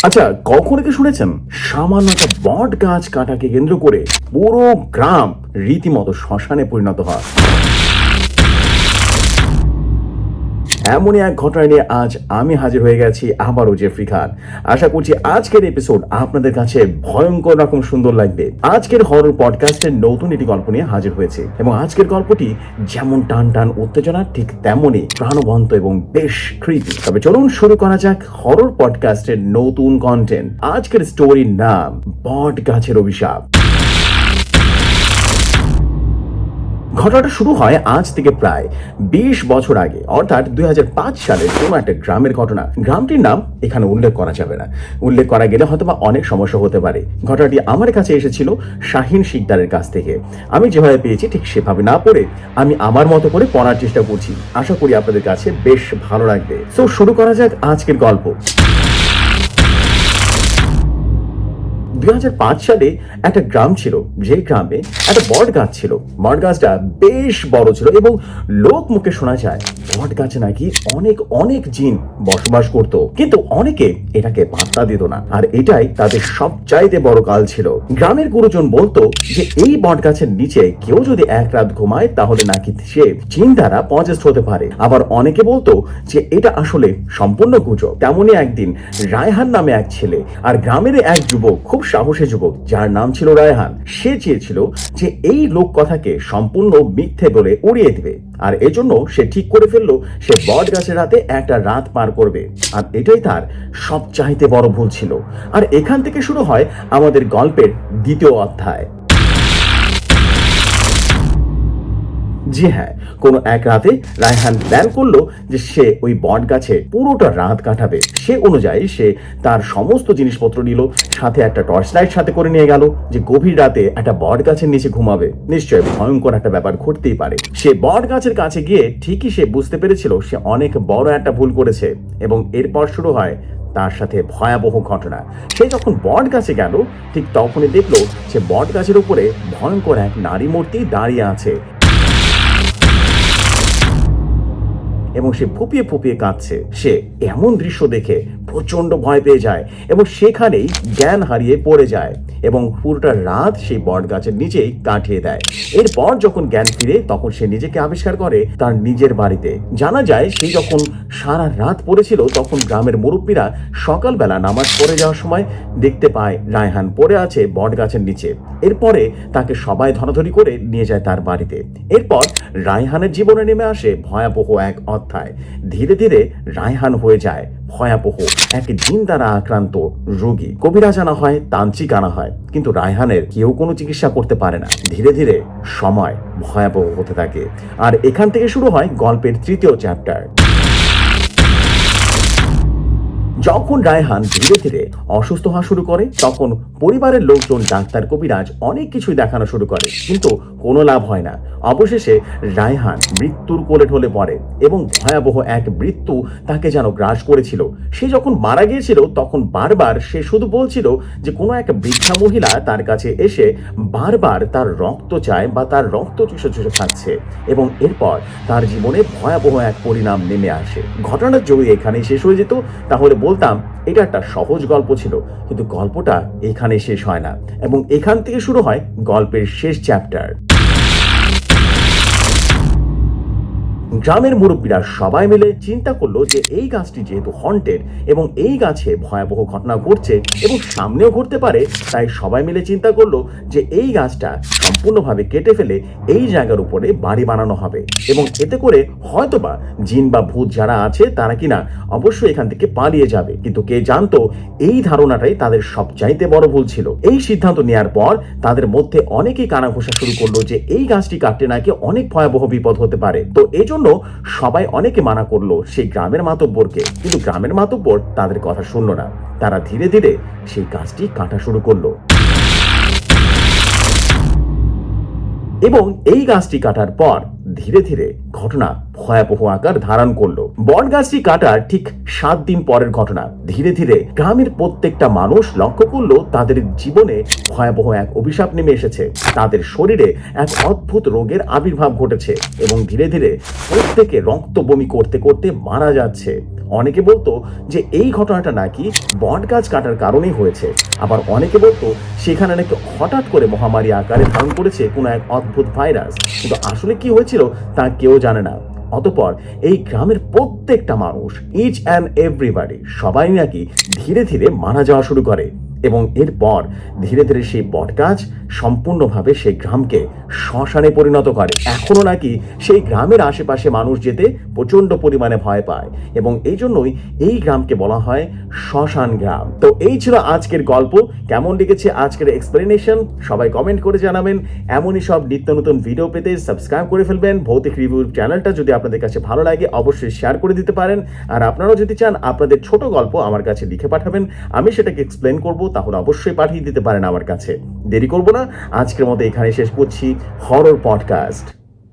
আচ্ছা, কখনো কি শুনেছেন সামান্য একটা বট গাছ কাটাকে কেন্দ্র করে পুরো গ্রাম রীতিমতো শ্মশানে পরিণত হয়? এমনই এক ঘটনা নিয়ে আজ আমি হাজির হয়ে গেছি, আবারও জেফরি খান। আশা করছি আজকের এপিসোড আপনাদের কাছে ভয়ঙ্কর রকম সুন্দর লাগবে। আজকের হরর পডকাস্টের নতুন একটি গল্প নিয়ে হাজির হয়েছে এবং আজকের গল্পটি যেমন টান টান উত্তেজনা, ঠিক তেমনই প্রাণবন্ত এবং বেশ ক্রিপি। তবে চলুন শুরু করা যাক হরর পডকাস্টের নতুন কন্টেন্ট। আজকের স্টোরির নাম বট গাছের অভিশাপ। ঘটনাটা শুরু হয় আজ থেকে প্রায় 20 বছর আগে, অর্থাৎ 2005 সালের কোনো একটা গ্রামের ঘটনা। গ্রামটির নাম এখানে উল্লেখ করা যাবে না, উল্লেখ করা গেলে হয়তো বা অনেক সমস্যা হতে পারে। ঘটনাটি আমার কাছে এসেছিল শাহিন শিকদারের কাছ থেকে। আমি যেভাবে পেয়েছি ঠিক সেভাবে না পড়ে আমি আমার মতো করে পড়ার চেষ্টা করছি। আশা করি আপনাদের কাছে বেশ ভালো লাগবে। তো শুরু করা যাক আজকের গল্প। 2005 সালে একটা গ্রাম ছিল, যে গ্রামে একটা বট গাছ ছিল। বট গাছটা বেশ বড় ছিল এবং লোক মুখে শোনা যায় বট গাছে নাকি অনেক অনেক জিন বসবাস করত, কিন্তু অনেকে এটাকে পাত্তা দিত না। আর এটাই তাদের সবচাইতে বড় কাল ছিল। গ্রামের গুরুজন বলতো যে এই বট গাছের নিচে কেউ যদি এক রাত ঘুমায় তাহলে নাকি সে জিন দ্বারা পজেস্ট হতে পারে। আবার অনেকে বলতো যে এটা আসলে সম্পূর্ণ গুজব। তেমনই একদিন রায়হান নামে এক ছেলে আর গ্রামের এক যুবক, খুব সাহসী যুবক যার নাম ছিল রায়হান, সে চেয়েছিল যে এই লোক কথাকে সম্পূর্ণ মিথ্যে বলে উড়িয়ে দিবে। আর এজন্য সে ঠিক করে ফেললো সে বট গাছের রাতে একটা রাত পার করবে। আর এটাই তার সবচাইতে বড় ভুল ছিল। আর এখান থেকে শুরু হয় আমাদের গল্পের দ্বিতীয় অধ্যায়। জি হ্যাঁ, কোনো এক রাতে রায়হান প্ল্যান করলো যে সে ওই বট গাছে পুরোটা রাত কাটাবে। সে অনুযায়ী সে তার সমস্ত জিনিসপত্র নিল, সাথে একটা টর্চ লাইট সাথে করে নিয়ে গেল যে গভীর রাতে একটা বট গাছের নিচে ঘুমাবে, নিশ্চয়ই ভয়ঙ্কর একটা ব্যাপার ঘটতেই পারে। সে বট গাছের কাছে গিয়ে ঠিকই সে বুঝতে পেরেছিল সে অনেক বড় একটা ভুল করেছে এবং এরপর শুরু হয় তার সাথে ভয়াবহ ঘটনা। সে যখন বট গাছে গেল ঠিক তখনই দেখলো সে বট গাছের উপরে ভয়ঙ্কর এক নারী মূর্তি দাঁড়িয়ে আছে এবং সে ফুপিয়ে ফুপিয়ে কাঁদছে। সে এমন দৃশ্য দেখে প্রচন্ড ভয় পেয়ে যায় এবং সেখানেই জ্ঞান হারিয়ে পড়ে যায় এবং পুরোটা রাত সেই বট গাছের নিচেই কাটিয়ে দেয়। এরপর যখন জ্ঞান ফিরে তখন সে নিজেকে আবিষ্কার করে তার নিজের বাড়িতে। জানা যায় সে যখন সারা রাত পড়েছিল তখন গ্রামের মুরব্বীরা সকালবেলা নামাজ পড়ে যাওয়ার সময় দেখতে পায় রায়হান পড়ে আছে বট গাছের নিচে। এরপরে তাকে সবাই ধরাধরি করে নিয়ে যায় তার বাড়িতে। এরপর রায়হানের জীবনে নেমে আসে ভয়াবহ এক অধ্যায়। ধীরে ধীরে রায়হান হয়ে যায় ভয়াবহ এক জিন দ্বারা আক্রান্ত রোগী। কবিরাজ আনা হয়, তান্ত্রিক আনা হয়, কিন্তু রায়হানের কেউ কোনো চিকিৎসা করতে পারে না। ধীরে ধীরে সময় ভয়াবহ হতে থাকে। আর এখান থেকে শুরু হয় গল্পের তৃতীয় চ্যাপ্টার। যখন রায়হান ধীরে ধীরে অসুস্থ হওয়া শুরু করে তখন পরিবারের লোকজন, ডাক্তার, কবিরাজ অনেক কিছুই দেখানো শুরু করে, কিন্তু কোনো লাভ হয় না। অবশেষে রায়হান মৃত্যুর কোলে ঢলে পড়ে এবং ভয়াবহ এক মৃত্যু তাকে যেন গ্রাস করেছিল। সে যখন মারা গিয়েছিল তখন বারবার সে শুধু বলছিল যে কোনো এক বৃদ্ধা মহিলা তার কাছে এসে বারবার তার রক্ত চায় বা তার রক্ত চুষে চুষে খাচ্ছে এবং এরপর তার জীবনে ভয়াবহ এক পরিণাম নেমে আসে। ঘটনার যদি এখানেই শেষ হয়ে যেত তাহলে বলতাম এটা একটা সহজ গল্প ছিল, কিন্তু গল্পটা এখানে শেষ হয় না এবং এখান থেকে শুরু হয় গল্পের শেষ চ্যাপ্টার। গ্রামের মুরব্বীরা সবাই মিলে চিন্তা করলো যে এই গাছটি যেহেতু হন্টেড এবং এই গাছে ভয়াবহ ঘটনা ঘটছে এবং সামনেও ঘটতে পারে, তাই সবাই মিলে চিন্তা করলো যে এই গাছটা সম্পূর্ণভাবে কেটে ফেলে এই জায়গার উপরে বাড়ি বানানো হবে এবং এতে করে হয়তোবা জিন বা ভূত যারা আছে তারা কিনা অবশ্যই এখান থেকে পালিয়ে যাবে। কিন্তু কে জানতো এই ধারণাটাই তাদের সবচাইতে বড় ভুল ছিল। এই সিদ্ধান্ত নেওয়ার পর তাদের মধ্যে অনেকেই কানাঘোষা শুরু করলো যে এই গাছটি কাটতে নাকি অনেক ভয়াবহ বিপদ হতে পারে। তো এজন্য সবাই অনেকে মানা করলো সেই গ্রামের মাতব্বরকে, কিন্তু গ্রামের মাতব্বর তাদের কথা শুনলো না। তারা ধীরে ধীরে সেই গাছটি কাটা শুরু করলো। এবং এই গাছটি কাটার পর ধীরে ধীরে ঘটনা ভয়াবহ আকার ধারণ করলো। বট গাছটি কাটার ঠিক 7 দিন পরের ঘটনা। ধীরে ধীরে গ্রামের প্রত্যেকটা মানুষ লক্ষ্য করলো তাদের জীবনে ভয়াবহ এক অভিশাপ নেমে এসেছে। তাদের শরীরে এক অদ্ভুত রোগের আবির্ভাব ঘটেছে এবং ধীরে ধীরে প্রত্যেকে রক্ত বমি করতে করতে মারা যাচ্ছে। অনেকে বলতো যে এই ঘটনাটা নাকি বট গাছ কাটার কারণেই হয়েছে, আবার অনেকে বলতো সেখানে নাকি হঠাৎ করে মহামারী আকারে ধারণ করেছে কোনো এক অদ্ভুত ভাইরাস। কিন্তু আসলে কি হয়েছিল তা কেউ জানে না। অতঃপর এই গ্রামের প্রত্যেকটা মানুষ, ইচ অ্যান্ড এভরিবডি, সবাই নাকি ধীরে ধীরে মারা যাওয়া শুরু করে এবং এরপর ধীরে ধীরে সেই বটগাছ সম্পূর্ণভাবে সেই গ্রামকে শ্মশানে পরিণত করে। এখনো নাকি সেই গ্রামের আশেপাশে মানুষ যেতে প্রচন্ড পরিমাণে ভয় পায় এবং এই জন্যই এই গ্রামকে বলা হয় শ্মশান গ্রাম। তো এই ছিল আজকের গল্প। কেমন লেগেছে আজকের এক্সপ্লেনেশন সবাই কমেন্ট করে জানাবেন। এমনই সব নিত্য নতুন ভিডিও পেতে সাবস্ক্রাইব করে ফেলবেন। ভৌতিক রিভিউ চ্যানেলটা যদি আপনাদের কাছে ভালো লাগে অবশ্যই শেয়ার করে দিতে পারেন। আর আপনারাও যদি চান আপনাদের ছোট গল্প আমার কাছে লিখে পাঠাবেন, আমি সেটাকে এক্সপ্লেন করব, তাহলে অবশ্যই পাঠিয়ে দিতে পারেন আমার কাছে। দেরি করব না, আজকের মতো এখানে শেষ করছি হরর পডকাস্ট।